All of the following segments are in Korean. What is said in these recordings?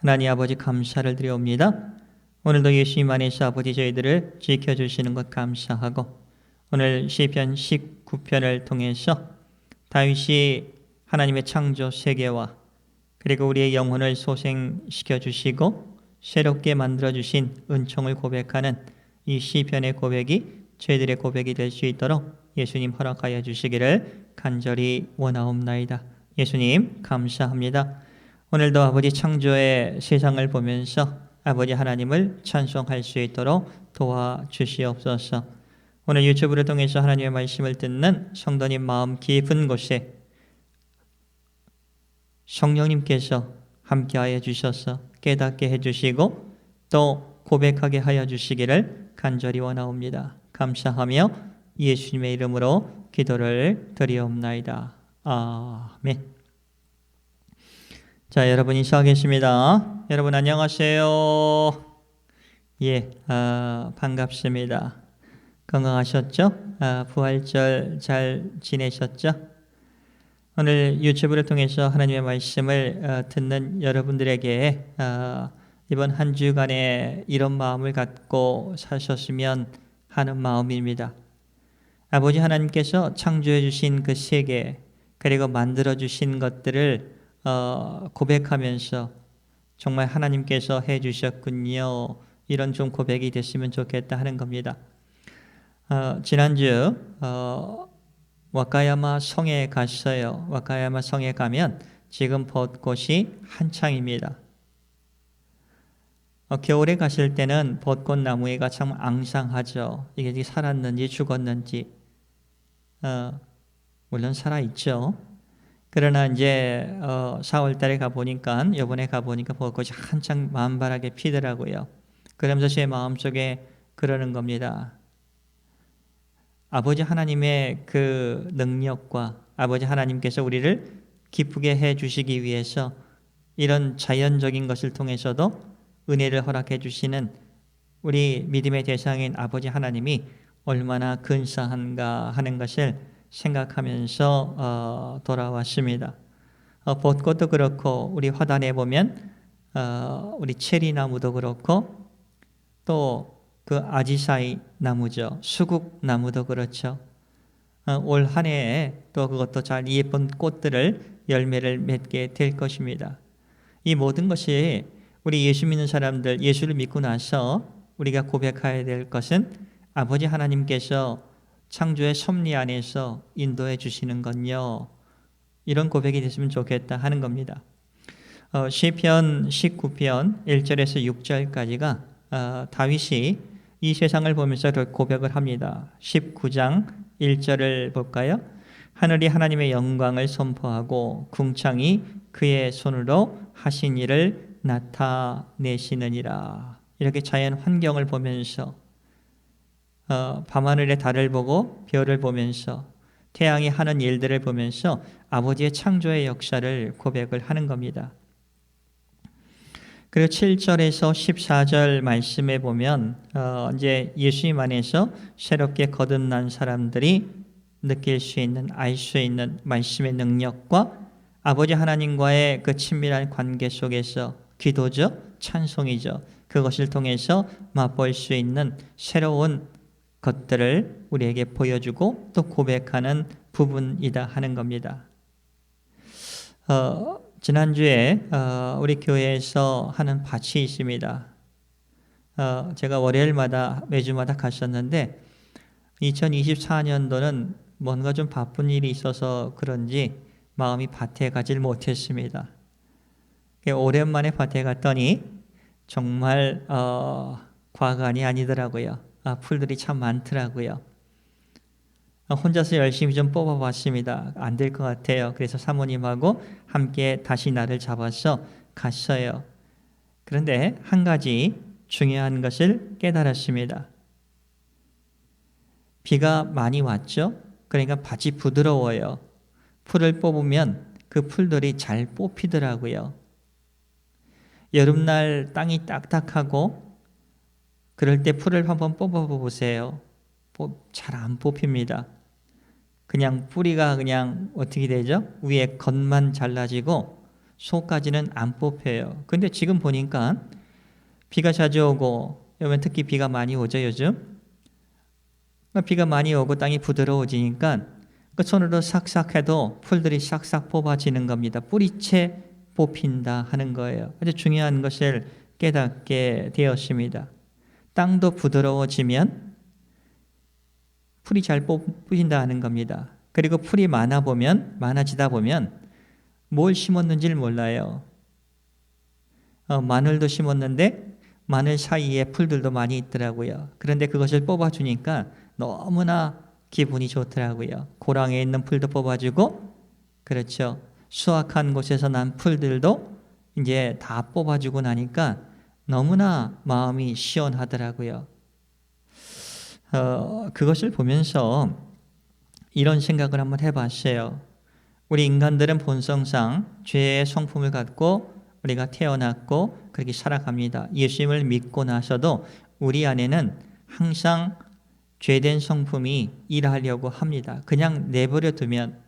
하나님 아버지 감사를 드려옵니다. 오늘도 예수님 안에서 아버지 저희들을 지켜주시는 것 감사하고 오늘 시편 19편을 통해서 다윗이 하나님의 창조 세계와 그리고 우리의 영혼을 소생시켜 주시고 새롭게 만들어 주신 은총을 고백하는 이 시편의 고백이 저희들의 고백이 될 수 있도록 예수님 허락하여 주시기를 간절히 원하옵나이다. 예수님 감사합니다. 오늘도 아버지 창조의 세상을 보면서 아버지 하나님을 찬송할 수 있도록 도와주시옵소서. 오늘 유튜브를 통해서 하나님의 말씀을 듣는 성도님 마음 깊은 곳에 성령님께서 함께하여 주셔서 깨닫게 해주시고 또 고백하게 하여 주시기를 간절히 원하옵니다. 감사하며 예수님의 이름으로 기도를 드리옵나이다. 아멘. 자, 여러분 인사하겠습니다. 여러분 안녕하세요. 반갑습니다. 건강하셨죠? 부활절 잘 지내셨죠? 오늘 유튜브를 통해서 하나님의 말씀을 듣는 여러분들에게 이번 한 주간에 이런 마음을 갖고 사셨으면 하는 마음입니다. 아버지 하나님께서 창조해 주신 그 세계 그리고 만들어 주신 것들을 고백하면서 정말 하나님께서 해주셨군요. 이런 좀 고백이 됐으면 좋겠다 하는 겁니다. 지난주 와카야마 성에 갔어요. 와카야마 성에 가면 지금 벚꽃이 한창입니다. 겨울에 갔을 때는 벚꽃 나무가 참 앙상하죠. 이게 살았는지 죽었는지 물론 살아있죠. 그러나 이제 4월 달에 가보니까 이번에 가보니까 벚꽃이 한창 만발하게 피더라고요. 그러면서 제 마음속에 그러는 겁니다. 아버지 하나님의 그 능력과 아버지 하나님께서 우리를 기쁘게 해주시기 위해서 이런 자연적인 것을 통해서도 은혜를 허락해 주시는 우리 믿음의 대상인 아버지 하나님이 얼마나 근사한가 하는 것을 생각하면서 돌아왔습니다. 벚꽃도 그렇고 우리 화단에 보면 우리 체리 나무도 그렇고 또 그 아지사이 나무죠. 수국 나무도 그렇죠. 올 한 해에 또 그것도 잘 예쁜 꽃들을 열매를 맺게 될 것입니다. 이 모든 것이 우리 예수 믿는 사람들, 예수를 믿고 나서 우리가 고백해야 될 것은 아버지 하나님께서 창조의 섭리 안에서 인도해 주시는 건요. 이런 고백이 됐으면 좋겠다 하는 겁니다. 시편 19편 1절에서 6절까지가 다윗이 이 세상을 보면서 고백을 합니다. 19장 1절을 볼까요? 하늘이 하나님의 영광을 선포하고 궁창이 그의 손으로 하신 일을 나타내시느니라. 이렇게 자연 환경을 보면서 밤하늘의 달을 보고 별을 보면서 태양이 하는 일들을 보면서 아버지의 창조의 역사를 고백을 하는 겁니다. 그리고 7절에서 14절 말씀에 보면 이제 예수님 안에서 새롭게 거듭난 사람들이 느낄 수 있는, 알 수 있는 말씀의 능력과 아버지 하나님과의 그 친밀한 관계 속에서 기도죠, 찬송이죠. 그것을 통해서 맛볼 수 있는 새로운 것들을 우리에게 보여주고 또 고백하는 부분이다 하는 겁니다. 지난주에 우리 교회에서 하는 밭이 있습니다. 제가 월요일마다 매주마다 갔었는데 2024년도는 뭔가 좀 바쁜 일이 있어서 그런지 마음이 밭에 가질 못했습니다. 오랜만에 밭에 갔더니 정말 과간이 아니더라고요. 풀들이 참 많더라고요. 혼자서 열심히 좀 뽑아봤습니다. 안 될 것 같아요. 그래서 사모님하고 함께 다시 날을 잡아서 갔어요. 그런데 한 가지 중요한 것을 깨달았습니다. 비가 많이 왔죠? 그러니까 밭이 부드러워요. 풀을 뽑으면 그 풀들이 잘 뽑히더라고요. 여름날 땅이 딱딱하고 그럴 때 풀을 한번 뽑아보세요. 잘 안 뽑힙니다. 그냥 뿌리가 그냥 어떻게 되죠? 위에 겉만 잘라지고 소까지는 안 뽑혀요. 근데 지금 보니까 비가 자주 오고, 특히 비가 많이 오죠, 요즘. 비가 많이 오고 땅이 부드러워지니까 그 손으로 싹싹 해도 풀들이 싹싹 뽑아지는 겁니다. 뿌리채 뽑힌다 하는 거예요. 아주 중요한 것을 깨닫게 되었습니다. 땅도 부드러워지면 풀이 잘 뽑힌다 하는 겁니다. 그리고 풀이 많아지다 보면 뭘 심었는지를 몰라요. 마늘도 심었는데 마늘 사이에 풀들도 많이 있더라고요. 그런데 그것을 뽑아주니까 너무나 기분이 좋더라고요. 고랑에 있는 풀도 뽑아주고, 그렇죠. 수확한 곳에서 난 풀들도 이제 다 뽑아주고 나니까 너무나 마음이 시원하더라고요. 그것을 보면서 이런 생각을 한번 해봤어요. 우리 인간들은 본성상 죄의 성품을 갖고 우리가 태어났고 그렇게 살아갑니다. 예수님을 믿고 나서도 우리 안에는 항상 죄된 성품이 일하려고 합니다. 그냥 내버려 두면,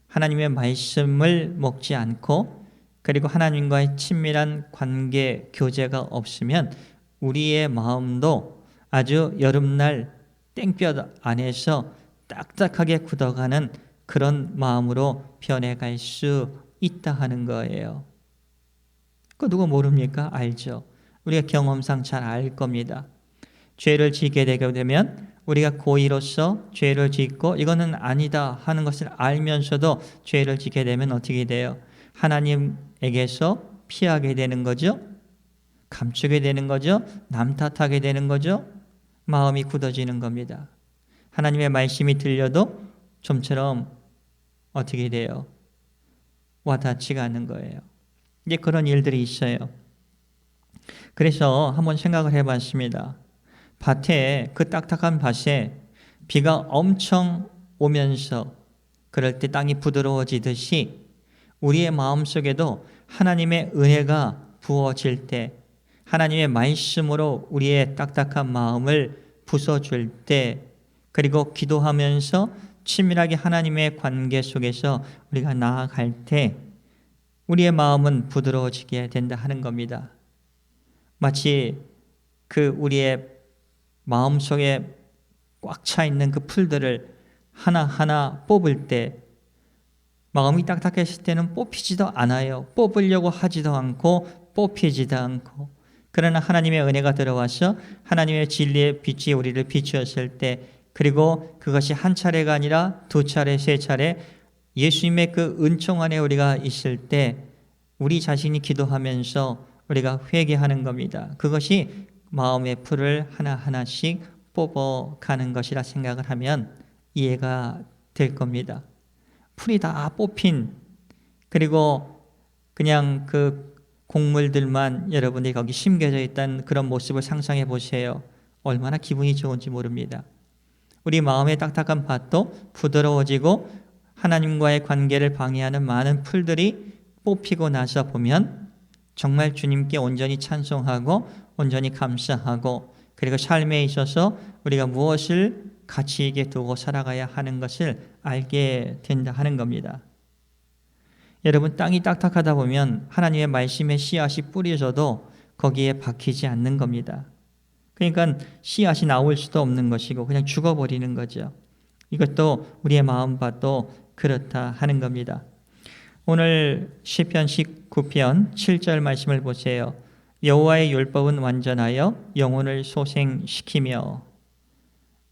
하나님의 말씀을 먹지 않고 그리고 하나님과의 친밀한 관계, 교제가 없으면 우리의 마음도 아주 여름날 땡볕 안에서 딱딱하게 굳어가는 그런 마음으로 변해갈 수 있다 하는 거예요. 그 누구 모릅니까? 알죠. 우리가 경험상 잘 알 겁니다. 죄를 지게 되게 되면 우리가 고의로서 죄를 짓고 이거는 아니다 하는 것을 알면서도 죄를 지게 되면 어떻게 돼요? 하나님에게서 피하게 되는 거죠. 감추게 되는 거죠. 남 탓하게 되는 거죠. 마음이 굳어지는 겁니다. 하나님의 말씀이 들려도 좀처럼 어떻게 돼요? 와닿지가 않는 거예요. 이제 그런 일들이 있어요. 그래서 한번 생각을 해봤습니다. 밭에, 그 딱딱한 밭에 비가 엄청 오면서 그럴 때 땅이 부드러워지듯이 우리의 마음속에도 하나님의 은혜가 부어질 때, 하나님의 말씀으로 우리의 딱딱한 마음을 부숴줄 때, 그리고 기도하면서 친밀하게 하나님의 관계 속에서 우리가 나아갈 때 우리의 마음은 부드러워지게 된다 하는 겁니다. 마치 그 우리의 마음속에 꽉 차 있는 그 풀들을 하나하나 뽑을 때 마음이 딱딱했을 때는 뽑히지도 않아요. 뽑으려고 하지도 않고 뽑히지도 않고, 그러나 하나님의 은혜가 들어와서 하나님의 진리의 빛이 우리를 비추었을 때, 그리고 그것이 한 차례가 아니라 두 차례, 세 차례 예수님의 그 은총 안에 우리가 있을 때 우리 자신이 기도하면서 우리가 회개하는 겁니다. 그것이 마음의 풀을 하나하나씩 뽑아가는 것이라 생각을 하면 이해가 될 겁니다. 풀이 다 뽑힌, 그리고 그냥 그 곡물들만 여러분이 거기 심겨져 있다는 그런 모습을 상상해 보세요. 얼마나 기분이 좋은지 모릅니다. 우리 마음의 딱딱한 밭도 부드러워지고 하나님과의 관계를 방해하는 많은 풀들이 뽑히고 나서 보면 정말 주님께 온전히 찬송하고 온전히 감사하고, 그리고 삶에 있어서 우리가 무엇을 가치 있게 두고 살아가야 하는 것을 알게 된다 하는 겁니다. 여러분, 땅이 딱딱하다 보면 하나님의 말씀의 씨앗이 뿌려져도 거기에 박히지 않는 겁니다. 그러니까 씨앗이 나올 수도 없는 것이고 그냥 죽어버리는 거죠. 이것도 우리의 마음밭도 그렇다 하는 겁니다. 오늘 시편 19편 7절 말씀을 보세요. 여호와의 율법은 완전하여 영혼을 소생시키며,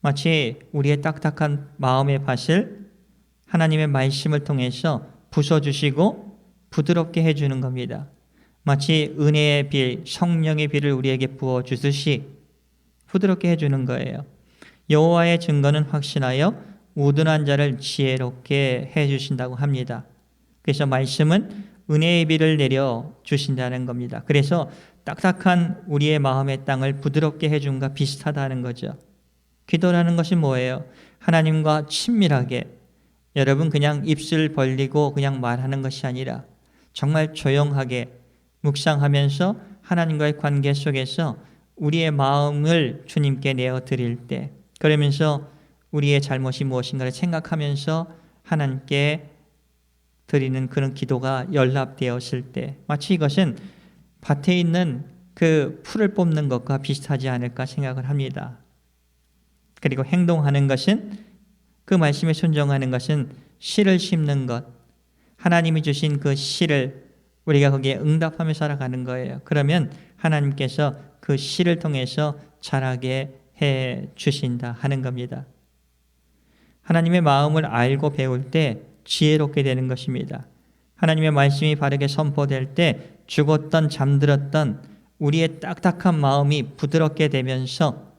마치 우리의 딱딱한 마음의 밭을 하나님의 말씀을 통해서 부숴주시고 부드럽게 해주는 겁니다. 마치 은혜의 빌, 성령의 빌을 우리에게 부어주듯이 부드럽게 해주는 거예요. 여호와의 증거는 확신하여 우둔한 자를 지혜롭게 해주신다고 합니다. 그래서 말씀은 은혜의 비를 내려 주신다는 겁니다. 그래서 딱딱한 우리의 마음의 땅을 부드럽게 해준과 비슷하다는 거죠. 기도라는 것이 뭐예요? 하나님과 친밀하게, 여러분 그냥 입술 벌리고 그냥 말하는 것이 아니라 정말 조용하게 묵상하면서 하나님과의 관계 속에서 우리의 마음을 주님께 내어드릴 때, 그러면서 우리의 잘못이 무엇인가를 생각하면서 하나님께 드리는 그런 기도가 연락되었을 때 마치 이것은 밭에 있는 그 풀을 뽑는 것과 비슷하지 않을까 생각을 합니다. 그리고 행동하는 것은, 그 말씀에 순종하는 것은 씨를 심는 것, 하나님이 주신 그 씨를 우리가 거기에 응답하며 살아가는 거예요. 그러면 하나님께서 그 씨를 통해서 자라게 해 주신다 하는 겁니다. 하나님의 마음을 알고 배울 때 지혜롭게 되는 것입니다. 하나님의 말씀이 바르게 선포될 때 죽었던 잠들었던 우리의 딱딱한 마음이 부드럽게 되면서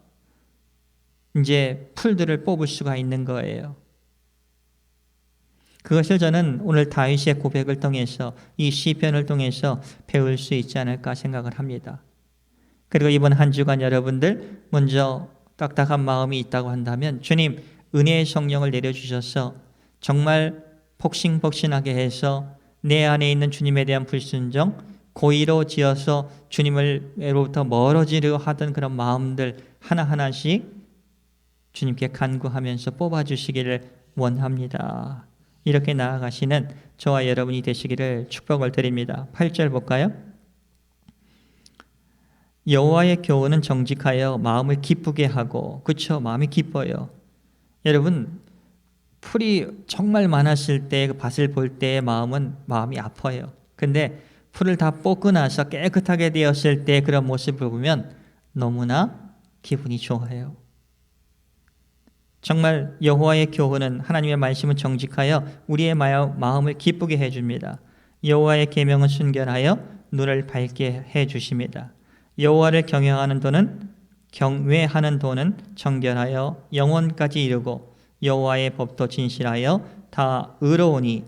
이제 풀들을 뽑을 수가 있는 거예요. 그것을 저는 오늘 다윗의 고백을 통해서, 이 시편을 통해서 배울 수 있지 않을까 생각을 합니다. 그리고 이번 한 주간 여러분들 먼저 딱딱한 마음이 있다고 한다면 주님 은혜의 성령을 내려주셔서 정말 폭신폭신하게 해서 내 안에 있는 주님에 대한 불순종, 고의로 지어서 주님으로부터 멀어지려 하던 그런 마음들 하나하나씩 주님께 간구하면서 뽑아주시기를 원합니다. 이렇게 나아가시는 저와 여러분이 되시기를 축복을 드립니다. 8절 볼까요? 여호와의 교훈은 정직하여 마음을 기쁘게 하고, 그렇죠? 마음이 기뻐요. 여러분, 풀이 정말 많았을 때 그 밭을 볼 때의 마음이 아파요. 근데 풀을 다 뽑고 나서 깨끗하게 되었을 때 그런 모습을 보면 너무나 기분이 좋아요. 정말 여호와의 교훈은, 하나님의 말씀은 정직하여 우리의 마음을 기쁘게 해줍니다. 여호와의 계명은 순결하여 눈을 밝게 해주십니다. 여호와를 경외하는 도는 정결하여 영원까지 이르고 여호와의 법도 진실하여 다 의로우니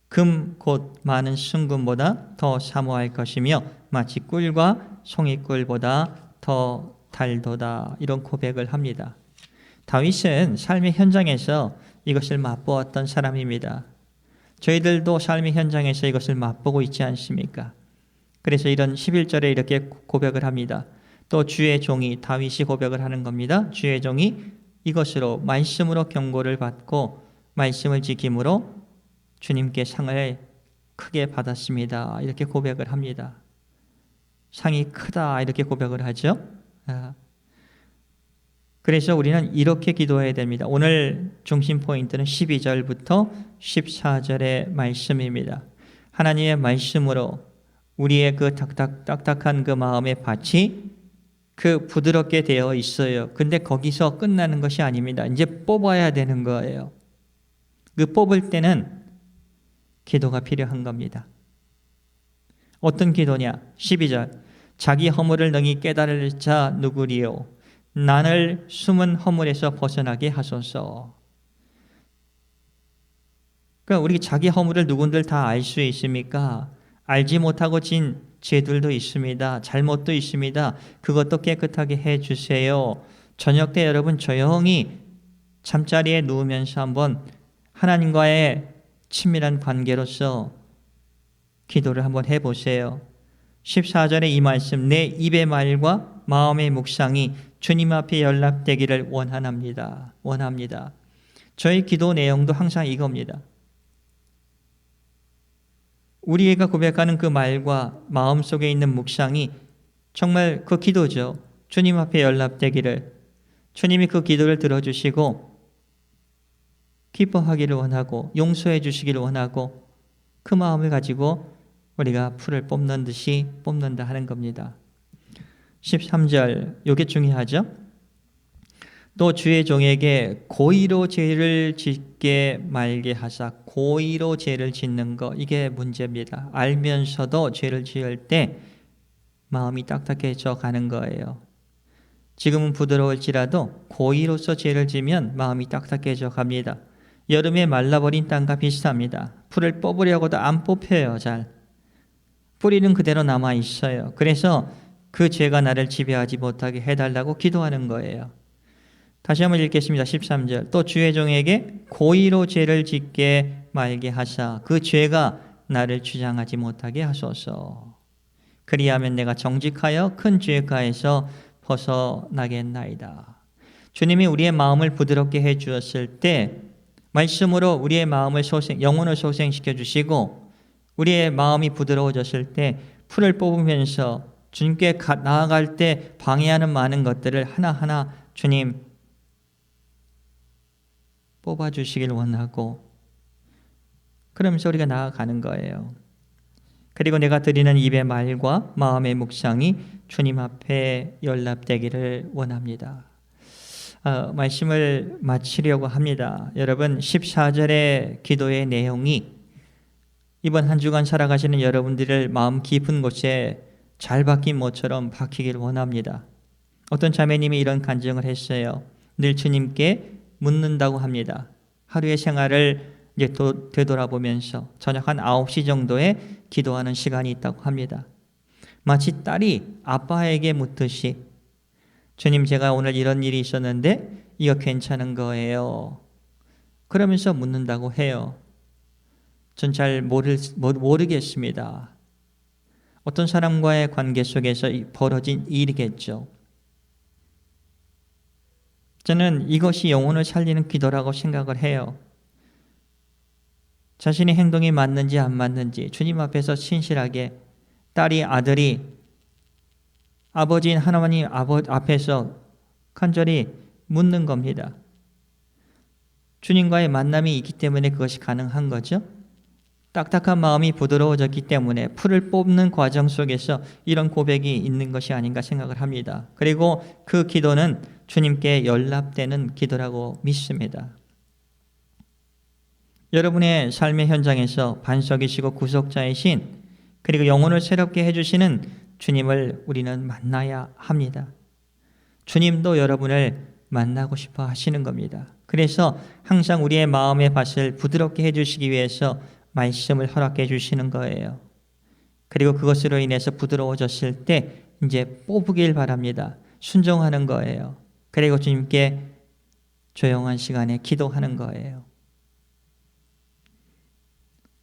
금 곧 많은 순금보다 더 사모할 것이며 마치 꿀과 송이꿀보다 더 달도다. 이런 고백을 합니다. 다윗은 삶의 현장에서 이것을 맛보았던 사람입니다. 저희들도 삶의 현장에서 이것을 맛보고 있지 않습니까? 그래서 이런 11절에 이렇게 고백을 합니다. 또 주의 종이, 다윗이 고백을 하는 겁니다. 주의 종이 이것으로, 말씀으로 경고를 받고 말씀을 지킴으로 주님께 상을 크게 받았습니다. 이렇게 고백을 합니다. 상이 크다 이렇게 고백을 하죠. 그래서 우리는 이렇게 기도해야 됩니다. 오늘 중심 포인트는 12절부터 14절의 말씀입니다. 하나님의 말씀으로 우리의 그 딱딱한 그 마음의 밭이 그 부드럽게 되어 있어요. 근데 거기서 끝나는 것이 아닙니다. 이제 뽑아야 되는 거예요. 그 뽑을 때는 기도가 필요한 겁니다. 어떤 기도냐? 12절. 자기 허물을 능히 깨달을 자 누구리요? 나를 숨은 허물에서 벗어나게 하소서. 그러니까 우리 자기 허물을 누군들 다 알 수 있습니까? 알지 못하고 진 죄들도 있습니다. 잘못도 있습니다. 그것도 깨끗하게 해주세요. 저녁 때 여러분 조용히 잠자리에 누우면서 한번 하나님과의 친밀한 관계로서 기도를 한번 해보세요. 14절의 이 말씀, 내 입의 말과 마음의 묵상이 주님 앞에 연락되기를 원합니다. 저희 기도 내용도 항상 이겁니다. 우리가 고백하는 그 말과 마음속에 있는 묵상이 정말 그 기도죠. 주님 앞에 연락되기를, 주님이 그 기도를 들어주시고 기뻐하기를 원하고 용서해 주시기를 원하고 그 마음을 가지고 우리가 풀을 뽑는 듯이 뽑는다 하는 겁니다. 13절, 이게 중요하죠. 또 주의 종에게 고의로 죄를 짓게 말게 하사. 고의로 죄를 짓는 거, 이게 문제입니다. 알면서도 죄를 지을 때 마음이 딱딱해져 가는 거예요. 지금은 부드러울지라도 고의로서 죄를 지면 마음이 딱딱해져 갑니다. 여름에 말라버린 땅과 비슷합니다. 풀을 뽑으려고도 안 뽑혀요. 잘 뿌리는 그대로 남아 있어요. 그래서 그 죄가 나를 지배하지 못하게 해달라고 기도하는 거예요. 다시 한번 읽겠습니다. 13절. 또 주의 종에게 고의로 죄를 짓게 말게 하사 그 죄가 나를 주장하지 못하게 하소서. 그리하면 내가 정직하여 큰 죄가에서 벗어나겠나이다. 주님이 우리의 마음을 부드럽게 해 주었을 때 말씀으로 우리의 마음을 영혼을 소생시켜 주시고 우리의 마음이 부드러워졌을 때 풀을 뽑으면서 주님께 나아갈 때 방해하는 많은 것들을 하나하나 주님 뽑아주시길 원하고 그러면서 우리가 나아가는 거예요. 그리고 내가 드리는 입의 말과 마음의 묵상이 주님 앞에 연락되기를 원합니다. 말씀을 마치려고 합니다. 여러분 14절의 기도의 내용이 이번 한 주간 살아가시는 여러분들을 마음 깊은 곳에 잘 박힌 모처럼 박히길 원합니다. 어떤 자매님이 이런 간증을 했어요. 늘 주님께 묻는다고 합니다. 하루의 생활을 이제 되돌아보면서 저녁 한 9시 정도에 기도하는 시간이 있다고 합니다. 마치 딸이 아빠에게 묻듯이 주님 제가 오늘 이런 일이 있었는데 이거 괜찮은 거예요. 그러면서 묻는다고 해요. 전 잘 모르겠습니다. 어떤 사람과의 관계 속에서 벌어진 일이겠죠. 저는 이것이 영혼을 살리는 기도라고 생각을 해요. 자신의 행동이 맞는지 안 맞는지 주님 앞에서 신실하게 딸이 아들이 아버지인 하나님 앞에서 간절히 묻는 겁니다. 주님과의 만남이 있기 때문에 그것이 가능한 거죠. 딱딱한 마음이 부드러워졌기 때문에 풀을 뽑는 과정 속에서 이런 고백이 있는 것이 아닌가 생각을 합니다. 그리고 그 기도는 주님께 연락되는 기도라고 믿습니다. 여러분의 삶의 현장에서 반석이시고 구속자이신 그리고 영혼을 새롭게 해주시는 주님을 우리는 만나야 합니다. 주님도 여러분을 만나고 싶어 하시는 겁니다. 그래서 항상 우리의 마음의 밭을 부드럽게 해주시기 위해서 말씀을 허락해 주시는 거예요. 그리고 그것으로 인해서 부드러워졌을 때 이제 뽑으길 바랍니다. 순종하는 거예요. 그리고 주님께 조용한 시간에 기도하는 거예요.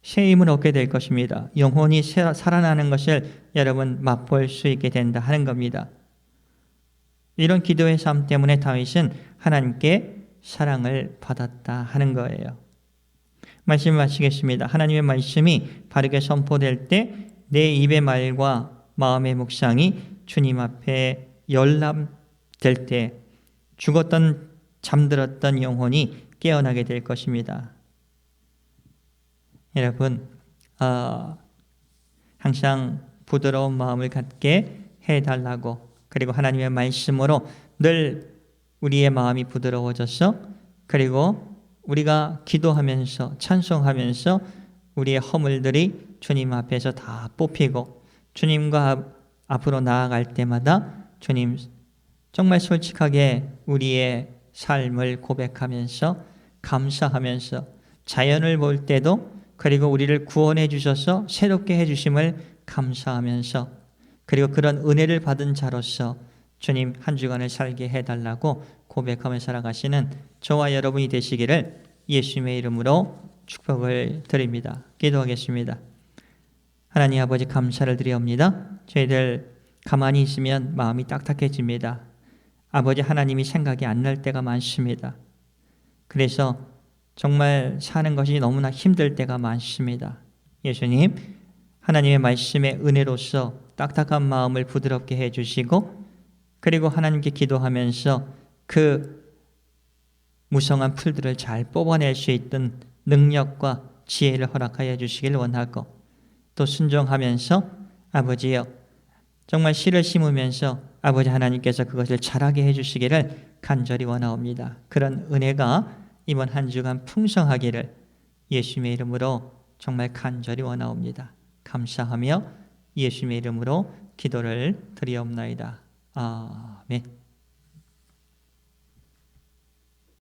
새 힘을 얻게 될 것입니다. 영혼이 살아나는 것을 여러분 맛볼 수 있게 된다 하는 겁니다. 이런 기도의 삶 때문에 다윗은 하나님께 사랑을 받았다 하는 거예요. 말씀 마치겠습니다. 하나님의 말씀이 바르게 선포될 때 내 입의 말과 마음의 묵상이 주님 앞에 열람될 때 죽었던 잠들었던 영혼이 깨어나게 될 것입니다. 여러분 항상 부드러운 마음을 갖게 해달라고 그리고 하나님의 말씀으로 늘 우리의 마음이 부드러워져서 그리고 우리가 기도하면서 찬송하면서 우리의 허물들이 주님 앞에서 다 뽑히고 주님과 앞으로 나아갈 때마다 주님 정말 솔직하게 우리의 삶을 고백하면서 감사하면서 자연을 볼 때도 그리고 우리를 구원해 주셔서 새롭게 해 주심을 감사하면서 그리고 그런 은혜를 받은 자로서 주님 한 주간을 살게 해달라고 고백하며 살아가시는 저와 여러분이 되시기를 예수님의 이름으로 축복을 드립니다. 기도하겠습니다. 하나님 아버지 감사를 드리옵니다. 저희들 가만히 있으면 마음이 딱딱해집니다. 아버지 하나님이 생각이 안 날 때가 많습니다. 그래서 정말 사는 것이 너무나 힘들 때가 많습니다. 예수님 하나님의 말씀의 은혜로서 딱딱한 마음을 부드럽게 해주시고 그리고 하나님께 기도하면서 그 무성한 풀들을 잘 뽑아낼 수 있던 능력과 지혜를 허락하여 주시길 원하고 또 순종하면서 아버지여 정말 씨를 심으면서 아버지 하나님께서 그것을 자라게 해주시기를 간절히 원하옵니다. 그런 은혜가 이번 한 주간 풍성하기를 예수님의 이름으로 정말 간절히 원하옵니다. 감사하며 예수님의 이름으로 기도를 드리옵나이다. 아멘.